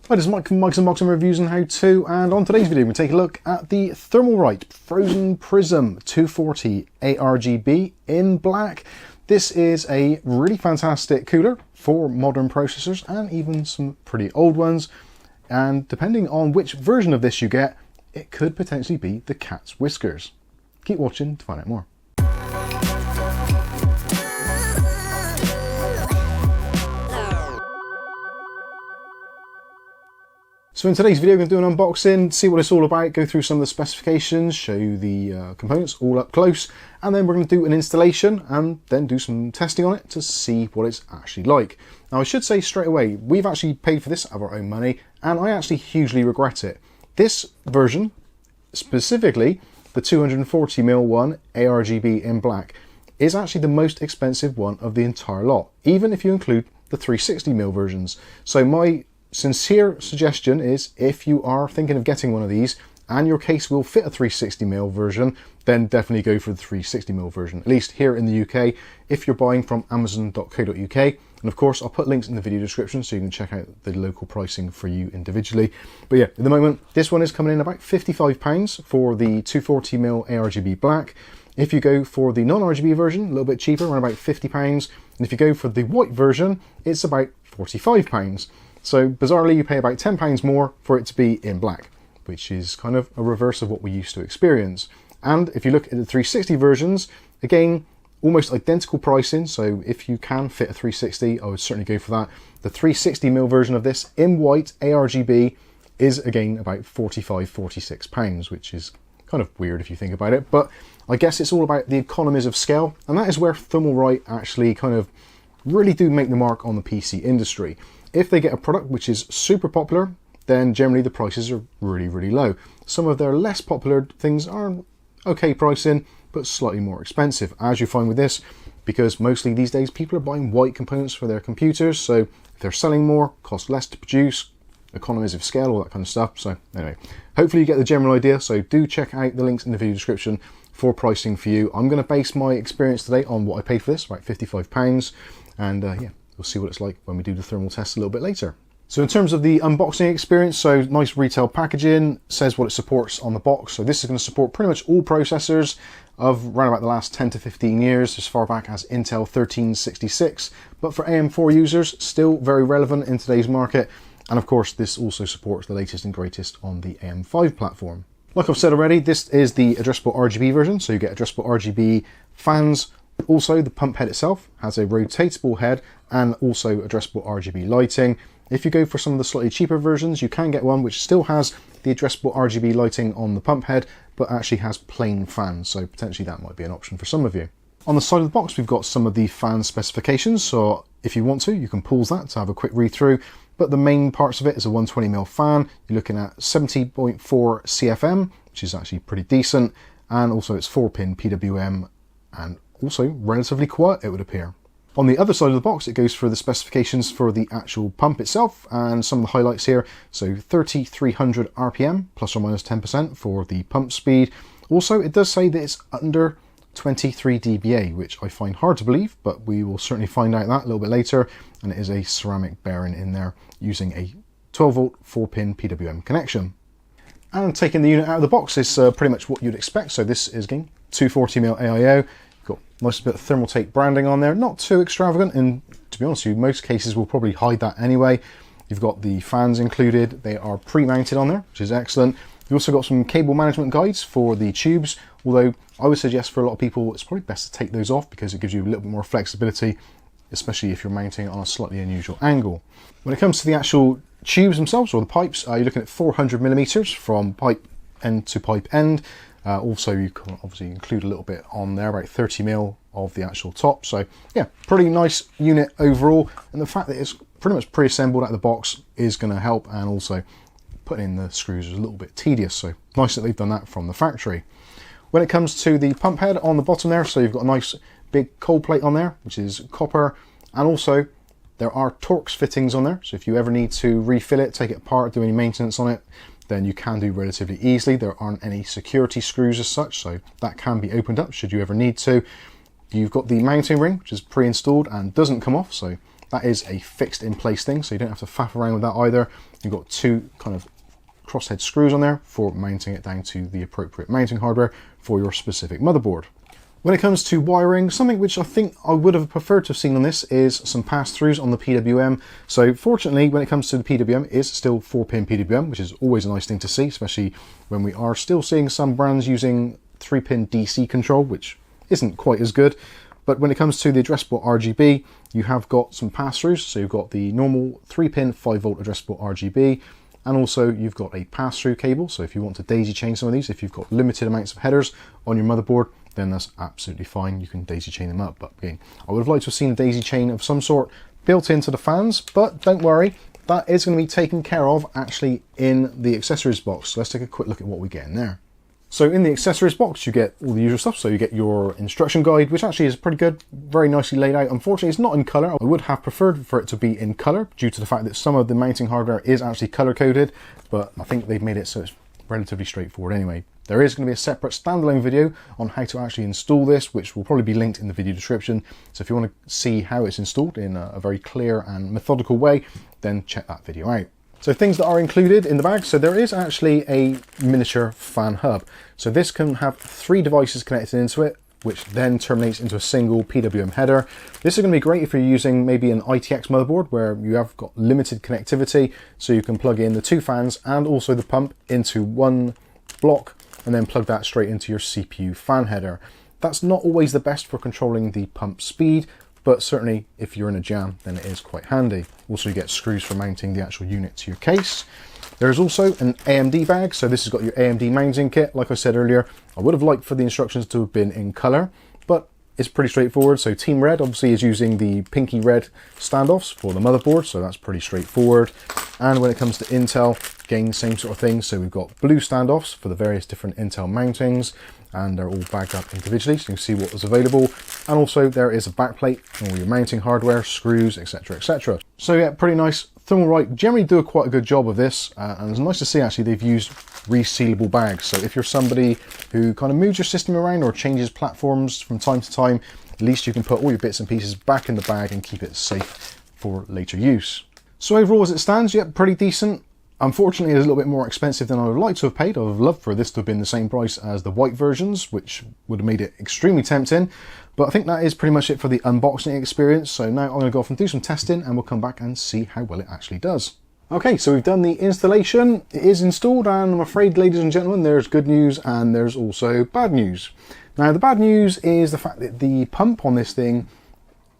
Hi, this is Mike from Mike's Unboxing Reviews and How To, and on today's video we take a look at the Thermalright Frozen Prism 240 ARGB in black. This is a really fantastic cooler for modern processors and even some pretty old ones, and depending on which version of this you get, it could potentially be the cat's whiskers. Keep watching to find out more. So in today's video, we're going to do an unboxing, see what it's all about, go through some of the specifications, show you the components all up close, and then we're going to do an installation and then do some testing on it to see what it's actually like. Now, I should say straight away, we've actually paid for this out of our own money, and I actually hugely regret it. This version, specifically the 240mm one ARGB in black, is actually the most expensive one of the entire lot, even if you include the 360mm versions. So my sincere suggestion is, if you are thinking of getting one of these and your case will fit a 360mm version, then definitely go for the 360mm version, at least here in the UK, if you're buying from amazon.co.uk. And of course, I'll put links in the video description so you can check out the local pricing for you individually. But yeah, at the moment, this one is coming in about £55 for the 240mm ARGB black. If you go for the non-RGB version, a little bit cheaper, around about £50. And if you go for the white version, it's about £45. So bizarrely, you pay about £10 more for it to be in black, which is kind of a reverse of what we used to experience. And if you look at the 360 versions, again, almost identical pricing. So if you can fit a 360, I would certainly go for that. The 360mm version of this in white ARGB is again about £45–46, which is kind of weird if you think about it. But I guess it's all about the economies of scale. And that is where Thermalright actually kind of really do make the mark on the PC industry. If they get a product which is super popular, then generally the prices are really, really low. Some of their less popular things are okay pricing, but slightly more expensive, as you find with this, because mostly these days people are buying white components for their computers, so if they're selling more, cost less to produce, economies of scale, all that kind of stuff. So anyway, hopefully you get the general idea, so do check out the links in the video description for pricing for you. I'm going to base my experience today on what I paid for this, about £55, and yeah, we'll see what it's like when we do the thermal test a little bit later. So in terms of the unboxing experience, so nice retail packaging, says what it supports on the box. So this is going to support pretty much all processors of around about the last 10 to 15 years, as far back as Intel 1366. But for AM4 users, still very relevant in today's market. And of course, this also supports the latest and greatest on the AM5 platform. Like I've said already, this is the addressable RGB version. So you get addressable RGB fans. Also, the pump head itself has a rotatable head and also addressable RGB lighting. If you go for some of the slightly cheaper versions, you can get one which still has the addressable RGB lighting on the pump head, but actually has plain fans, so potentially that might be an option for some of you. On the side of the box, we've got some of the fan specifications, so if you want to, you can pause that to have a quick read through, but the main parts of it is a 120mm fan. You're looking at 70.4 CFM, which is actually pretty decent, and also it's 4-pin PWM, and also relatively quiet, it would appear. On the other side of the box, it goes for the specifications for the actual pump itself and some of the highlights here. So 3300 RPM, plus or minus 10% for the pump speed. Also, it does say that it's under 23 dBA, which I find hard to believe, but we will certainly find out that a little bit later. And it is a ceramic bearing in there using a 12-volt 4-pin PWM connection. And taking the unit out of the box is pretty much what you'd expect. So this is again 240mm AIO. Got a nice bit of thermal tape branding on there, not too extravagant, and to be honest with you, most cases will probably hide that anyway. You've got the fans included, they are pre-mounted on there, which is excellent. You've also got some cable management guides for the tubes, although I would suggest for a lot of people it's probably best to take those off because it gives you a little bit more flexibility, especially if you're mounting on a slightly unusual angle. When it comes to the actual tubes themselves, or the pipes, you're looking at 400mm from pipe end to pipe end. Also, you can obviously include a little bit on there, about 30mm of the actual top. So yeah, pretty nice unit overall. And the fact that it's pretty much pre-assembled out of the box is going to help. And also putting in the screws is a little bit tedious. So nice that they've done that from the factory. When it comes to the pump head on the bottom there, so you've got a nice big cold plate on there, which is copper. And also there are Torx fittings on there. So if you ever need to refill it, take it apart, do any maintenance on it, then you can do relatively easily. There aren't any security screws as such, so that can be opened up should you ever need to. You've got the mounting ring, which is pre-installed and doesn't come off, so that is a fixed in place thing, so you don't have to faff around with that either. you've got two kind of crosshead screws on there for mounting it down to the appropriate mounting hardware for your specific motherboard. When it comes to wiring, something which I think I would have preferred to have seen on this is some pass-throughs on the PWM. So fortunately, when it comes to the PWM, it's still 4-pin PWM, which is always a nice thing to see, especially when we are still seeing some brands using 3-pin DC control, which isn't quite as good. But when it comes to the addressable RGB, you have got some pass-throughs. So you've got the normal 3-pin 5-volt addressable RGB, and also you've got a pass-through cable. So if you want to daisy chain some of these, if you've got limited amounts of headers on your motherboard, then that's absolutely fine. You can daisy chain them up. But again, I would have liked to have seen a daisy chain of some sort built into the fans, but don't worry, that is going to be taken care of actually in the accessories box. So let's take a quick look at what we get in there. So in the accessories box, you get all the usual stuff. So you get your instruction guide, which actually is pretty good, very nicely laid out. Unfortunately, it's not in color. I would have preferred for it to be in color due to the fact that some of the mounting hardware is actually color coded, but I think they've made it so it's relatively straightforward anyway. There is going to be a separate standalone video on how to actually install this, which will probably be linked in the video description. So if you want to see how it's installed in a very clear and methodical way, then check that video out. So things that are included in the bag. So there is actually a miniature fan hub. So this can have 3 devices connected into it, which then terminates into a single PWM header. This is going to be great if you're using maybe an ITX motherboard where you have got limited connectivity. So you can plug in the 2 fans and also the pump into one block, and then plug that straight into your CPU fan header. That's not always the best for controlling the pump speed, but certainly if you're in a jam, then it is quite handy. Also, you get screws for mounting the actual unit to your case. There is also an AMD bag. So this has got your AMD mounting kit. Like I said earlier, I would have liked for the instructions to have been in color, but it's pretty straightforward. So Team Red obviously is using the pinky red standoffs for the motherboard, so that's pretty straightforward. And when it comes to Intel, again, same sort of thing. So we've got blue standoffs for the various different Intel mountings, and they're all bagged up individually, so you can see what was available. And also there is a backplate for all your mounting hardware, screws, etc, etc. So yeah, pretty nice. Thermalright generally do quite a good job of this, and it's nice to see actually they've used resealable bags. So if you're somebody who kind of moves your system around or changes platforms from time to time, at least you can put all your bits and pieces back in the bag and keep it safe for later use. So overall, as it stands, yeah, pretty decent. Unfortunately, it's a little bit more expensive than I would like to have paid. I would have loved for this to have been the same price as the white versions, which would have made it extremely tempting. But I think that is pretty much it for the unboxing experience. So now I'm going to go off and do some testing, and we'll come back and see how well it actually does. Okay, so we've done the installation. It is installed, and I'm afraid, ladies and gentlemen, there's good news and there's also bad news. Now, the bad news is the fact that the pump on this thing,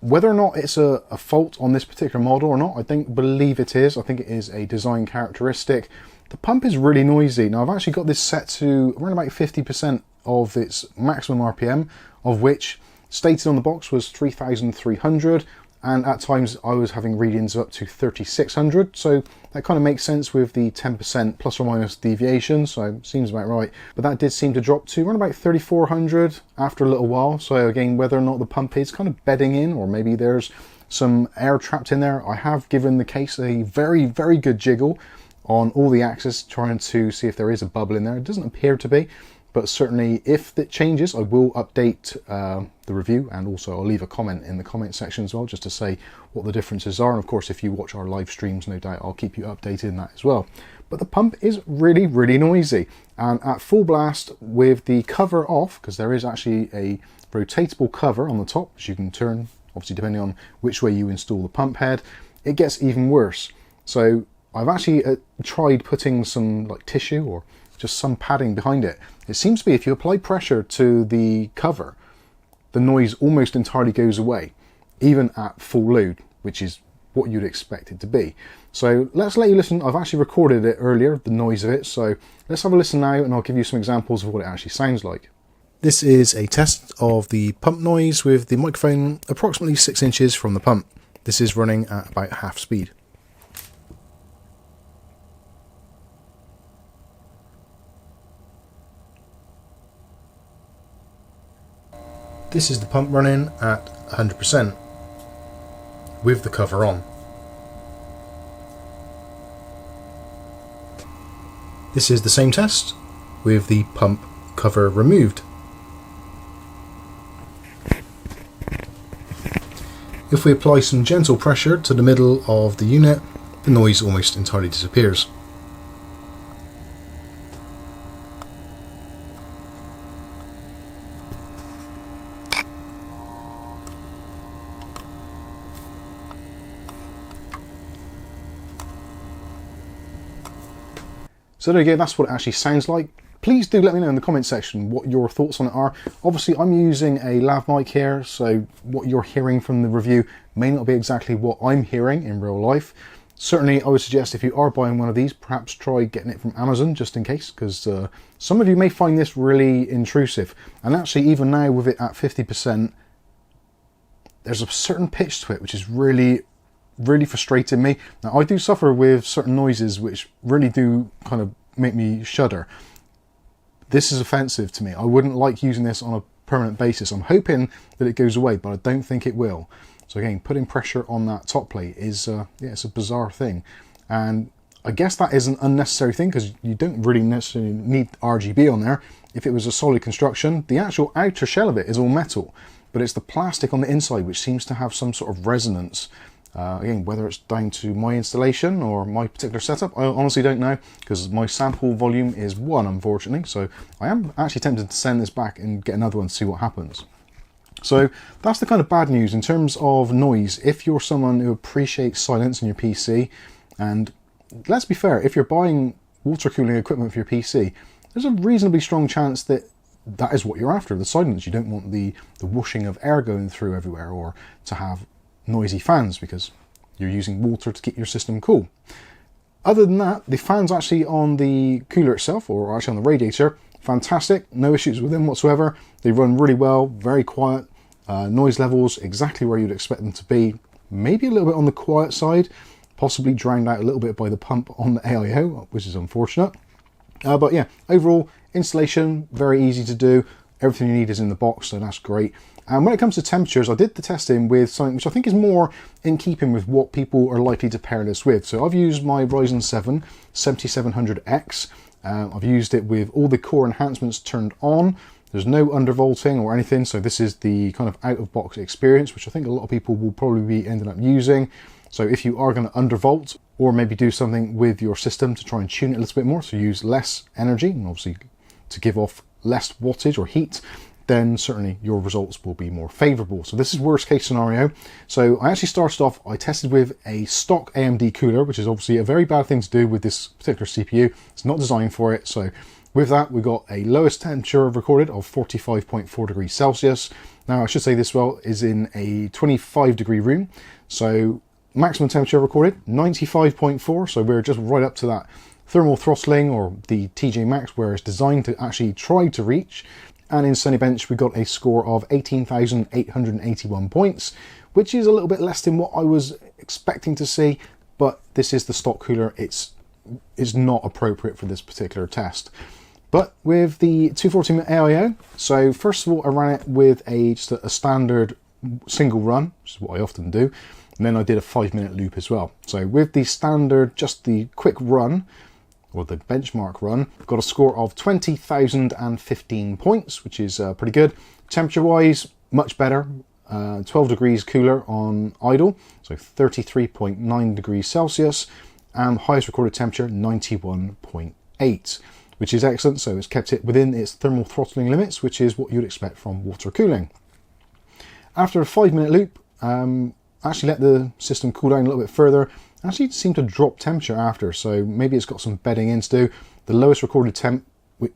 whether or not it's a fault on this particular model or not, I believe it is. I think it is a design characteristic. The pump is really noisy. Now, I've actually got this set to around about 50% of its maximum RPM, of which stated on the box was 3,300, and at times I was having readings up to 3,600, so that kind of makes sense with the 10% plus or minus deviation, so seems about right. But that did seem to drop to around about 3,400 after a little while. So again, whether or not the pump is kind of bedding in, or maybe there's some air trapped in there. I have given the case a very, very good jiggle on all the axes, trying to see if there is a bubble in there. It doesn't appear to be, but certainly if it changes, I will update the review, and also I'll leave a comment in the comment section as well, just to say what the differences are. And of course, if you watch our live streams, no doubt I'll keep you updated in that as well. But the pump is really, really noisy, and at full blast with the cover off, because there is actually a rotatable cover on the top, which you can turn, obviously depending on which way you install the pump head, it gets even worse. So I've actually tried putting some like tissue or just some padding behind it. It seems to be if you apply pressure to the cover, the noise almost entirely goes away, even at full load, which is what you'd expect it to be. So let's let you listen. I've actually recorded it earlier, the noise of it. So let's have a listen now, and I'll give you some examples of what it actually sounds like. This is a test of the pump noise with the microphone approximately 6 inches from the pump. This is running at about half speed. This is the pump running at 100% with the cover on. This is the same test with the pump cover removed. If we apply some gentle pressure to the middle of the unit, the noise almost entirely disappears. So there you go, that's what it actually sounds like. Please do let me know in the comment section what your thoughts on it are. Obviously, I'm using a lav mic here, so what you're hearing from the review may not be exactly what I'm hearing in real life. Certainly, I would suggest if you are buying one of these, perhaps try getting it from Amazon, just in case, because some of you may find this really intrusive. And actually, even now with it at 50%, there's a certain pitch to it, which is really frustrating me. Now, I do suffer with certain noises which really do kind of make me shudder. This is offensive to me. I wouldn't like using this on a permanent basis. I'm hoping that it goes away, but I don't think it will. So again, putting pressure on that top plate is, yeah, it's a bizarre thing. And I guess that is an unnecessary thing because you don't really necessarily need RGB on there. If it was a solid construction, the actual outer shell of it is all metal, but it's the plastic on the inside which seems to have some sort of resonance. Again, whether it's down to my installation or my particular setup, I honestly don't know, because my sample volume is 1, unfortunately. So I am actually tempted to send this back and get another one to see what happens. So that's the kind of bad news in terms of noise. If you're someone who appreciates silence in your PC, and let's be fair, if you're buying water cooling equipment for your PC, there's a reasonably strong chance that that is what you're after, the silence. You don't want the whooshing of air going through everywhere, or to have noisy fans because you're using water to keep your system cool. Other than that, the fans actually on the cooler itself, or actually on the radiator, fantastic, no issues with them whatsoever. They run really well, very quiet, noise levels exactly where you'd expect them to be, maybe a little bit on the quiet side, possibly drowned out a little bit by the pump on the AIO, which is unfortunate. But yeah, overall installation, very easy to do. Everything you need is in the box, so that's great. And when it comes to temperatures, I did the testing with something which I think is more in keeping with what people are likely to pair this with. So I've used my Ryzen 7 7700X. I've used it with all the core enhancements turned on. There's no undervolting or anything, so this is the kind of out-of-box experience, which I think a lot of people will probably be ending up using. So if you are going to undervolt, or maybe do something with your system to try and tune it a little bit more, so use less energy, and obviously to give off less wattage or heat, then certainly your results will be more favorable. So this is worst case scenario. So I actually started off, I tested with a stock AMD cooler, which is obviously a very bad thing to do with this particular CPU. It's not designed for it. So with that, we got a lowest temperature recorded of 45.4 degrees Celsius. Now I should say this well is in a 25 degree room. So maximum temperature recorded 95.4. So we're just right up to that thermal throttling, or the TJ Max, where it's designed to actually try to reach. And in Sunnybench, we got a score of 18,881 points, which is a little bit less than what I was expecting to see, but this is the stock cooler. It's not appropriate for this particular test. But with the 240 AIO, so first of all, I ran it with just a standard single run, which is what I often do. And then I did a 5-minute loop as well. So with the standard, just the quick run, or the benchmark run, got a score of 20,015 points, which is pretty good. Temperature-wise, much better. 12 degrees cooler on idle, so 33.9 degrees Celsius, and highest recorded temperature 91.8, which is excellent. So it's kept it within its thermal throttling limits, which is what you'd expect from water cooling. After a 5-minute loop, actually let the system cool down a little bit further. Actually seemed to drop temperature after, so maybe it's got some bedding in to do. The lowest recorded temp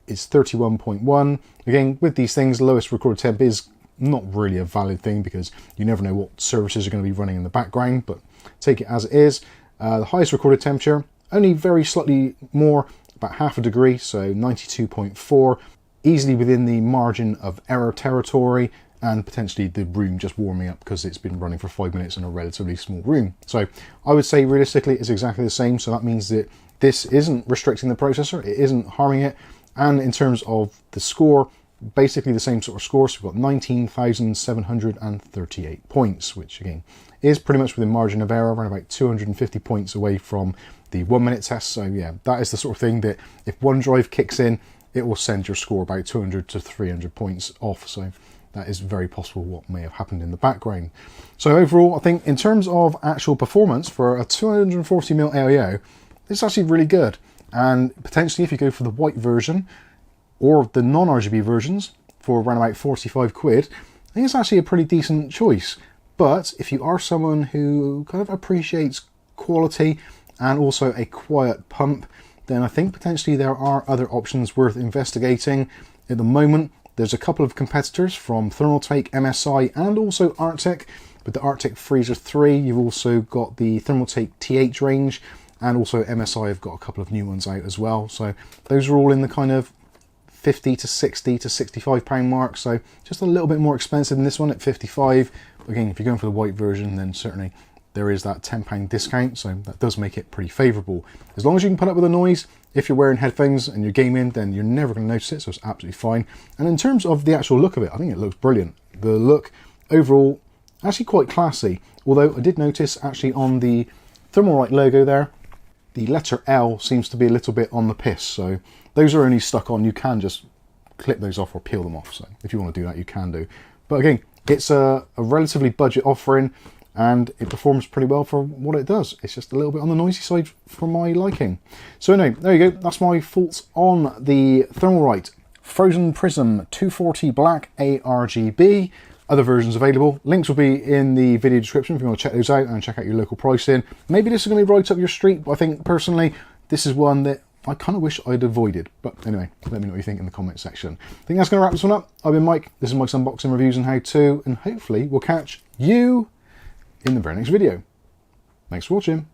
is 31.1. Again, with these things, the lowest recorded temp is not really a valid thing because you never know what services are going to be running in the background, but take it as it is. The highest recorded temperature, only very slightly more, about half a degree, so 92.4, easily within the margin of error territory, and potentially the room just warming up because it's been running for 5 minutes in a relatively small room. So I would say realistically it's exactly the same. So that means that this isn't restricting the processor, it isn't harming it. And in terms of the score, basically the same sort of score. So we've got 19,738 points, which again is pretty much within margin of error, around about 250 points away from the 1-minute test. So yeah, that is the sort of thing that if OneDrive kicks in, it will send your score about 200 to 300 points off. So that is very possible what may have happened in the background. So overall, I think in terms of actual performance for a 240mm AIO, it's actually really good. And potentially if you go for the white version or the non-RGB versions for around about 45 quid, I think it's actually a pretty decent choice. But if you are someone who kind of appreciates quality and also a quiet pump, then I think potentially there are other options worth investigating. At the moment, there's a couple of competitors from Thermalright, MSI, and also Arctic. With the Arctic Freezer 3, you've also got the Thermalright TH range, and also MSI have got a couple of new ones out as well. So those are all in the kind of 50 to 60 to 65 pound mark, so just a little bit more expensive than this one at 55. Again, if you're going for the white version, then certainly there is that £10 discount, so that does make it pretty favourable. As long as you can put up with the noise, if you're wearing headphones and you're gaming, then you're never going to notice it, so it's absolutely fine. And in terms of the actual look of it, I think it looks brilliant. The look overall, actually quite classy, although I did notice actually on the Thermalright logo there, the letter L seems to be a little bit on the piss, so those are only stuck on. You can just clip those off or peel them off, so if you want to do that, you can do. But again, it's a relatively budget offering, and it performs pretty well for what it does. It's just a little bit on the noisy side for my liking. So anyway, there you go. That's my thoughts on the Thermalright Frozen Prism 240 Black ARGB. Other versions available. Links will be in the video description if you want to check those out and check out your local pricing. Maybe this is going to be right up your street, but I think personally this is one that I kind of wish I'd avoided. But anyway, let me know what you think in the comment section. I think that's going to wrap this one up. I've been Mike. This is Mike's Unboxing, Reviews and How To, and hopefully we'll catch you in the very next video. Thanks for watching.